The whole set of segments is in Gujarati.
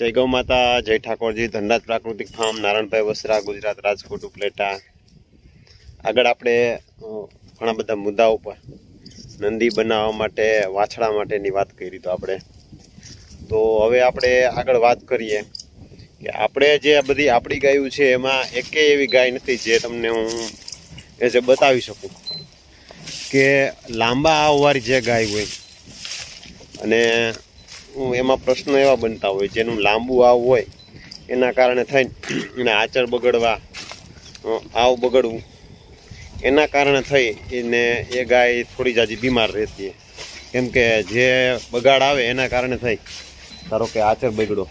જય ગૌ માતા, જય ઠાકોરજી, ધનરાજ પ્રાકૃતિક ફાર્મ, નારાયણભાઈ વસરા, ગુજરાત, રાજકોટ, ઉપલેટા. આગળ આપણે ઘણા બધા મુદ્દાઓ પર નંદી બનાવવા માટે, વાછડા માટેની વાત કરી તો આપણે. તો હવે આપણે આગળ વાત કરીએ કે આપણે જે બધી આપણી ગાયું છે એમાં એકેય એવી ગાય નથી જે તમને હું એ જે બતાવી શકું કે લાંબા આવવાળી જે ગાય હોય અને એમાં પ્રશ્નો એવા બનતા હોય જેનું લાંબુ આવ હોય એના કારણે થઈને એને આચર બગડવા, આવ બગડવું, એના કારણે થઈ એને એ ગાય થોડી જાજી બીમાર રહેતી હોય. કેમ કે જે બગાડ આવે એના કારણે થઈ, ધારો કે આચર બગડો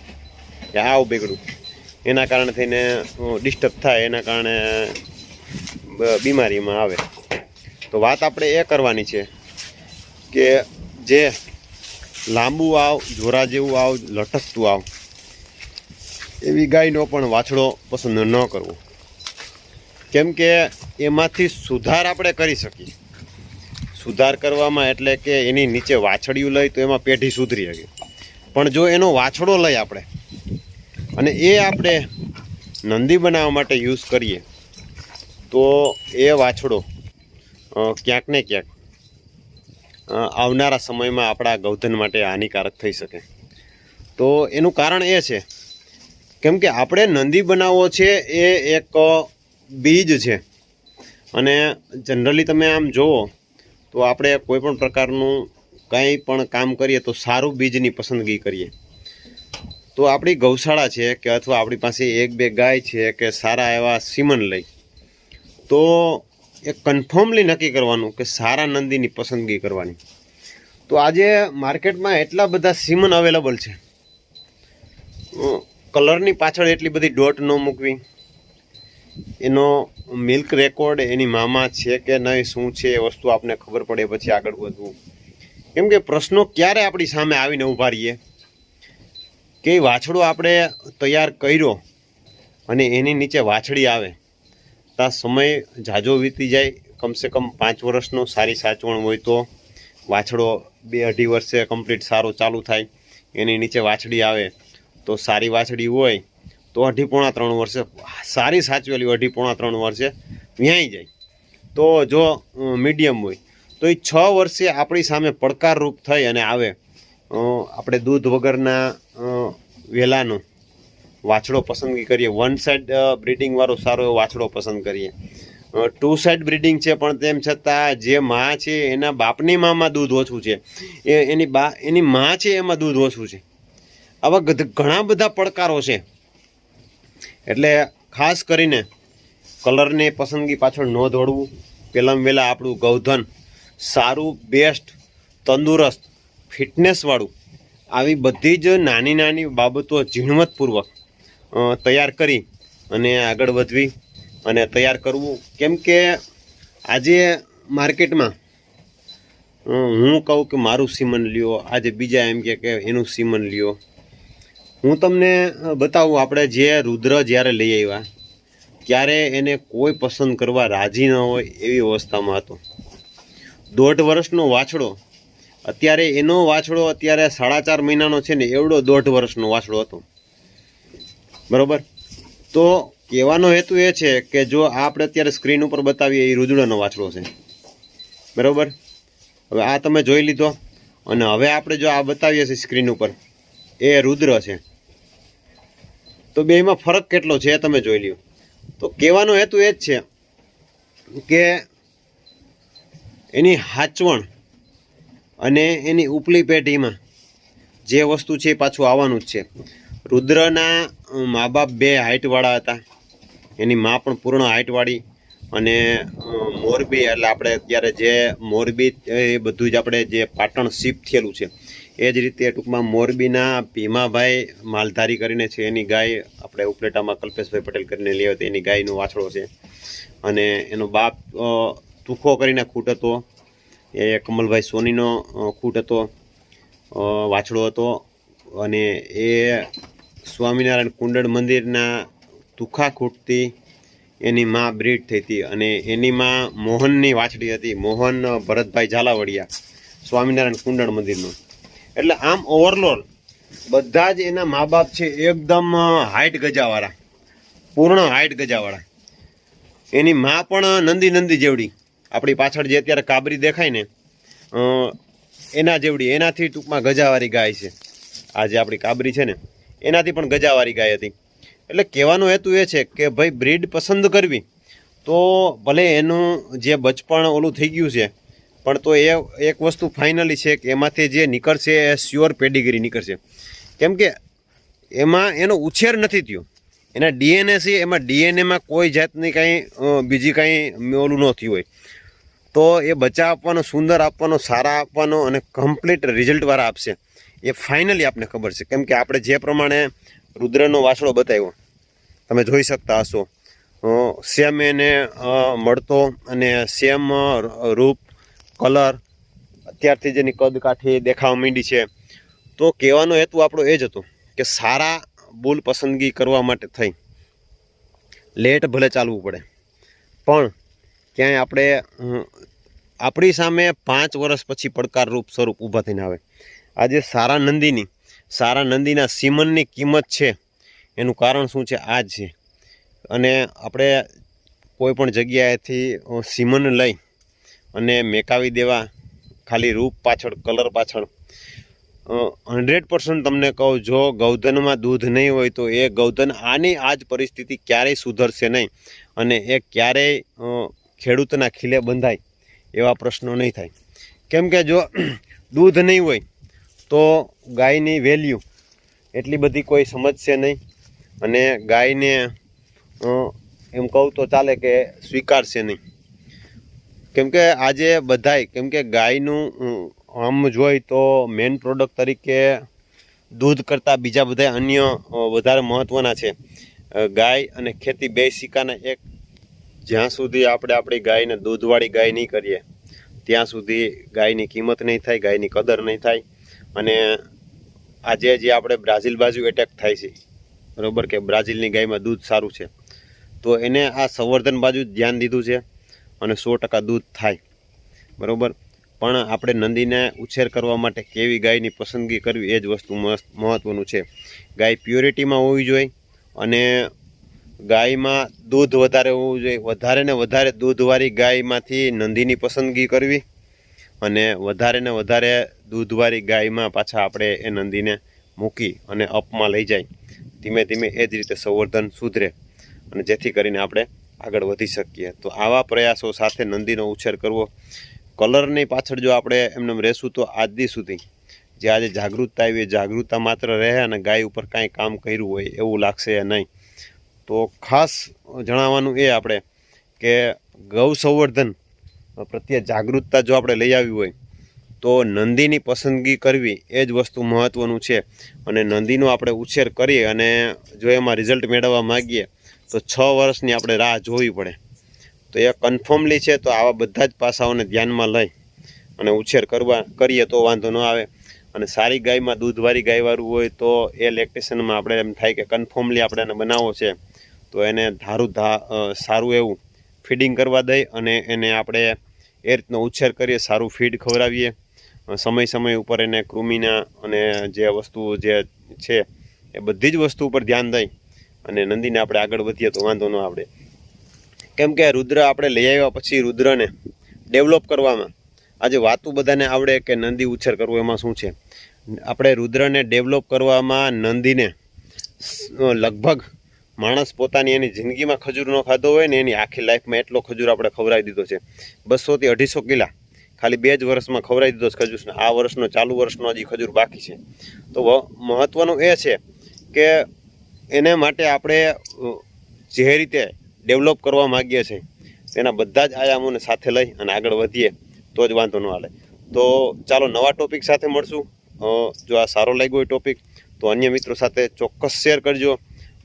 કે આવ બગડું, એના કારણે થઈને ડિસ્ટર્બ થાય, એના કારણે બીમારીમાં આવે. તો વાત આપણે એ કરવાની છે કે જે લાંબુ આવ, જોરા જેવું આવ, લટકતું આવ એવી ગાયનો પણ વાછડો પસંદ ન કરવો. કેમ કે એમાંથી સુધાર આપણે કરી શકીએ. સુધાર કરવામાં એટલે કે એની નીચે વાછડિયું લઈ તો એમાં પેઢી સુધરી શકે. પણ જો એનો વાછડો લઈ આપણે અને એ આપણે નંદી બનાવવા માટે યુઝ કરીએ તો એ વાછડો ક્યાંક ને ક્યાંક આવનારા સમયમાં આપણા ગૌધન માટે હાનિકારક થઈ શકે. તો એનું કારણ એ છે કેમ કે આપણે નંદી બનાવવો છે એ એક બીજ છે. અને જનરલી તમે આમ જુઓ તો આપણે કોઈ પણ પ્રકારનું કંઈ પણ કામ કરીએ તો સારું બીજની પસંદગી કરીએ. તો આપણી ગૌશાળા છે કે અથવા આપણી પાસે એક બે ગાય છે કે સારા એવા સીમન લઈ તો એ કન્ફર્મલી નક્કી કરવાનું કે સારા નંદીની પસંદગી કરવાની. તો આજે માર્કેટમાં એટલા બધા સીમન અવેલેબલ છે, કલરની પાછળ એટલી બધી ડોટ ન મૂકવી, એનો મિલ્ક રેકોર્ડ એની મામા છે કે નહીં, શું છે એ વસ્તુ આપને ખબર પડે પછી આગળ વધવું. કેમ કે પ્રશ્નો ક્યારે આપણી સામે આવીને ઊભા રહીએ કે વાછડો આપણે તૈયાર કર્યો અને એની નીચે વાછડી આવે તો સમય ઝાઝો વીતી જાય, કમસે કમ 5 વર્ષનો સારી સાચવણ હોય તો વાછડો 2-2.5 વર્ષે કમ્પ્લીટ સારું ચાલુ થાય. એની નીચે વાછડી આવે તો સારી વાછડી હોય તો 2.5-3 વર્ષે સારી સાચવેલી 2.5-3 વર્ષે વ્યાઈ જાય. તો જો મીડિયમ હોય તો એ 6 વર્ષે આપણી સામે પડકારરૂપ થઈ અને આવે. આપણે દૂધ વગરના વેલાનો વાછડો પસંદગી કરીએ, 1 સાઈડ બ્રિડિંગવાળો સારો એવો વાછડો પસંદ કરીએ. 2 સાઈડ બ્રિડિંગ છે પણ તેમ છતાં જે માં છે એના બાપની મામાં દૂધ ઓછું છે, એની માં છે એમાં દૂધ ઓછું છે. આવા ઘણા બધા પડકારો છે. એટલે ખાસ કરીને કલરની પસંદગી પાછળ ન દોડવું. પહેલાં વહેલા આપણું ગૌધન સારું, બેસ્ટ, તંદુરસ્ત, ફિટનેસવાળું, આવી બધી જ નાની નાની બાબતો ઝીણવટપૂર્વક તૈયાર કરી અને આગળ વધવી અને તૈયાર કરવું. કેમ કે આજે માર્કેટમાં હું કહું કે મારું સીમન લ્યો, આજે બીજા એમ કે એનું સીમન લ્યો. હું તમને બતાવું, આપણે જે રુદ્ર જ્યારે લઈ આવ્યા ત્યારે એને કોઈ પસંદ કરવા રાજી ન હોય એવી અવસ્થામાં હતો. 1.5 વર્ષનો વાછડો, અત્યારે એનો વાછડો અત્યારે 4.5 મહિનાનો છે ને એવડો 1.5 વર્ષનો વાછડો હતો. બરાબર. તો કહેવાનો હેતુ એ છે કે જો આપણે અત્યારે સ્ક્રીન ઉપર બતાવીએ એ રુદ્રનો વાછડો છે. બરાબર. હવે આ તમે જોઈ લીધો અને હવે આપણે જો આ બતાવીએ છીએ સ્ક્રીન ઉપર એ રુદ્ર છે. તો બેમાં ફરક કેટલો છે એ તમે જોઈ લ્યો. તો કહેવાનો હેતુ એ જ છે કે એની હાચવણ અને એની ઉપલી પેઢીમાં જે વસ્તુ છે એ પાછું આવવાનું જ છે. રુદ્રના મા બાપ 2 હાઇટવાળા હતા, એની મા પણ પૂર્ણ હાઇટવાળી. અને મોરબી એટલે આપણે અત્યારે જે મોરબી એ બધું જ આપણે જે પાટણ શિફ્ટ થયેલું છે એ જ રીતે ટૂંકમાં મોરબીના ભીમાભાઈ માલધારી કરીને છે, એની ગાય આપણે ઉપલેટામાં કલ્પેશભાઈ પટેલ કરીને લઈ હતી, એની ગાયનો વાછડો છે. અને એનો બાપ તુખો કરીને ખૂટ હતો, એ કમલભાઈ સોનીનો ખૂટ હતો, વાછડો હતો. અને એ સ્વામિનારાયણ કુંડળ મંદિરના તુખા ખૂટથી એની માં બ્રીડ થઈ હતી. અને એની માં મોહનની વાછડી હતી, મોહન ભરતભાઈ ઝાલાવડિયા, સ્વામિનારાયણ કુંડળ મંદિરનો. એટલે આમ ઓવરઓલ બધા જ એના મા બાપ છે એકદમ હાઈટ ગજાવાળા, પૂર્ણ હાઈટ ગજાવાળા. એની માં પણ નંદી જેવડી, આપણી પાછળ જે અત્યારે કાબરી દેખાય ને એના જેવડી, એનાથી ટૂંકમાં ગજાવાળી ગાય છે. આ જે આપણી કાબરી છે ને એનાથી પણ ગજાવાળી ગાય હતી. એટલે કહેવાનો હેતુ એ છે કે ભાઈ બ્રીડ પસંદ કરવી તો ભલે એનું જે બચપણ ઓલું થઈ ગયું છે, પણ તો એ એક વસ્તુ ફાઇનલી છે કે એમાંથી જે નીકળશે એ શ્યોર પેડિગ્રી નીકળશે. કેમ કે એમાં એનો ઉછેર નથી થયો, એના ડીએનએ છે, એમાં ડીએનએમાં કોઈ જાતની કાંઈ બીજી કાંઈ ઓલું ન થયું હોય તો એ બચ્ચા આપવાનો, સુંદર આપવાનો, સારા આપવાનો અને કમ્પ્લીટ રિઝલ્ટવાળા આપશે એ ફાઇનલી આપને ખબર છે. કેમ કે આપણે જે પ્રમાણે રુદ્રનો વાસળો બતાવ્યો તમે જોઈ શકતા હશો, સેમ એને મળતો અને સેમ રૂપ, કલર, અત્યારથી જેની કદ કાઠી દેખાવા માંડી છે. તો કહેવાનો હેતુ આપણો એ જ હતો કે સારા બુલ પસંદગી કરવા માટે થઈ લેટ ભલે ચાલવું પડે, પણ ક્યાંય આપણે આપણી સામે 5 વર્ષ પછી પડકારરૂપ સ્વરૂપ ઊભા થઈને આવે. આજે સારા નંદીના સીમનની કિંમત છે એનું કારણ શું છે? આ જ છે. અને આપણે કોઈ પણ જગ્યાએથી સીમન લઈ અને મેકાવી દેવા ખાલી રૂપ પાછળ, કલર પાછળ, 100% તમને કહું, જો ગૌધનમાં દૂધ નહીં હોય તો એ ગૌધન આની આ જ પરિસ્થિતિ ક્યારેય સુધરશે નહીં અને એ ક્યારેય ખેડૂતના ખીલે બંધાય એવા પ્રશ્નો નહીં થાય. કેમ કે જો દૂધ નહીં હોય તો ગાયની વેલ્યુ એટલી બધી કોઈ સમજશે નહીં અને ગાયને એમ કહું તો ચાલે કે સ્વીકારશે નહીં. કેમ કે આજે બધાય, કેમ કે ગાયનું આમ જોઈ તો મેઇન પ્રોડક્ટ તરીકે દૂધ કરતાં બીજા બધા અન્ય વધારે મહત્ત્વના છે. ગાય અને ખેતી બે સિક્કાના એક. જ્યાં સુધી આપણે આપણી ગાયને દૂધવાળી ગાય નહીં કરીએ ત્યાં સુધી ગાયની કિંમત નહીં થાય, ગાયની કદર નહીં થાય. અને આજે જે આપણે બ્રાઝિલ બાજુ એટેક થાય છે, બરાબર, કે બ્રાઝિલની ગાયમાં દૂધ સારું છે, તો એને આ સંવર્ધન બાજુ ધ્યાન દીધું છે અને 100% દૂધ થાય, બરાબર. પણ આપણે નંદીને ઉછેર કરવા માટે કેવી ગાયની પસંદગી કરવી એ જ વસ્તુ મહત્ત્વનું છે. ગાય પ્યોરિટીમાં હોવી જોઈએ અને ગાયમાં દૂધ વધારે હોવું જોઈએ. વધારે ને વધારે દૂધવાળી ગાયમાંથી નંદીની પસંદગી કરવી અને વધારે દૂધવાળી ગાયમાં પાછા આપણે એ નંદીને મૂકી અને અપમાં લઈ જાય. ધીમે ધીમે એ જ રીતે સંવર્ધન સુધરે અને જેથી કરીને આપણે આગળ વધી શકીએ. તો આવા પ્રયાસો સાથે નંદીનો ઉછેર કરવો. કલરની પાછળ જો આપણે એમને રહેશું તો આજ દી સુધી જે આજે જાગૃતતા આવી, જાગૃતતા માત્ર રહે અને ગાય ઉપર કાંઈ કામ કર્યું હોય એવું લાગશે નહીં. તો ખાસ જણાવવાનું એ આપણે કે ગૌ સંવર્ધન પ્રત્યે જાગૃતતા જો આપણે લઈ આવી હોય તો નંદીની પસંદગી કરવી એ જ વસ્તુ મહત્ત્વનું છે. અને નંદીનો આપણે ઉછેર કરીએ અને જો એમાં રિઝલ્ટ મેળવવા માગીએ તો 6 વર્ષની આપણે રાહ જોવી પડે. તો એ કન્ફર્મલી છે. તો આવા બધા જ પાસાઓને ધ્યાનમાં લઈ અને ઉછેર કરીએ તો વાંધો ન આવે. અને સારી ગાયમાં દૂધવાળી ગાયવાળું હોય તો એ લેક્ટેશનમાં આપણે એમ થાય કે કન્ફર્મલી આપણે એને બનાવવો છે તો એને સારું એવું ફીડિંગ કરવા દઈ અને એને આપણે એ રીતનો ઉછેર કરીએ, સારું ફીડ ખવડાવીએ, સમય ઉપર એને કૃમિના અને જે વસ્તુ જે છે એ બધી જ વસ્તુ ઉપર ધ્યાન દઈ અને નંદીને આપણે આગળ વધીએ તો વાંધો ન આવડે. કેમ કે રુદ્ર આપણે લઈ આવ્યા પછી રુદ્રને ડેવલપ કરવામાં આજે વાતું બધાને આવડે કે નંદી ઉછેર કરવો એમાં શું છે. આપણે રુદ્રને ડેવલપ કરવામાં નંદીને લગભગ માણસ પોતાની એની જિંદગીમાં ખજૂર ન ખાધો હોય ને એની આખી લાઈફમાં એટલો ખજૂર આપણે ખવડાવી દીધો છે. 200 થી 250 કિલા ખાલી 2 જ વર્ષમાં ખવડાવી દીધો છે ખજૂરને. આ વર્ષનો ચાલુ વર્ષનો હજી ખજૂર બાકી છે. તો મહત્ત્વનું એ છે કે એને માટે આપણે જે રીતે ડેવલપ કરવા માગીએ છીએ તેના બધા જ આયામોને સાથે લઈ અને આગળ વધીએ તો જ વાંધો ન હાલે. તો ચાલો નવા ટોપિક સાથે મળશું. જો આ સારો લાગ્યો હોય ટોપિક તો અન્ય મિત્રો સાથે ચોક્કસ શેર કરજો.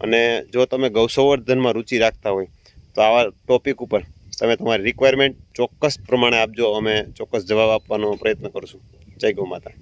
અને જો તમે ગૌસંવર્ધનમાં રુચિ રાખતા હોય તો આવા ટોપિક ઉપર તમે તમારી રિક્વાયરમેન્ટ ચોક્કસ પ્રમાણે આપજો. અમે ચોક્કસ જવાબ આપવાનો પ્રયત્ન કરશું. જય ગૌ માતા.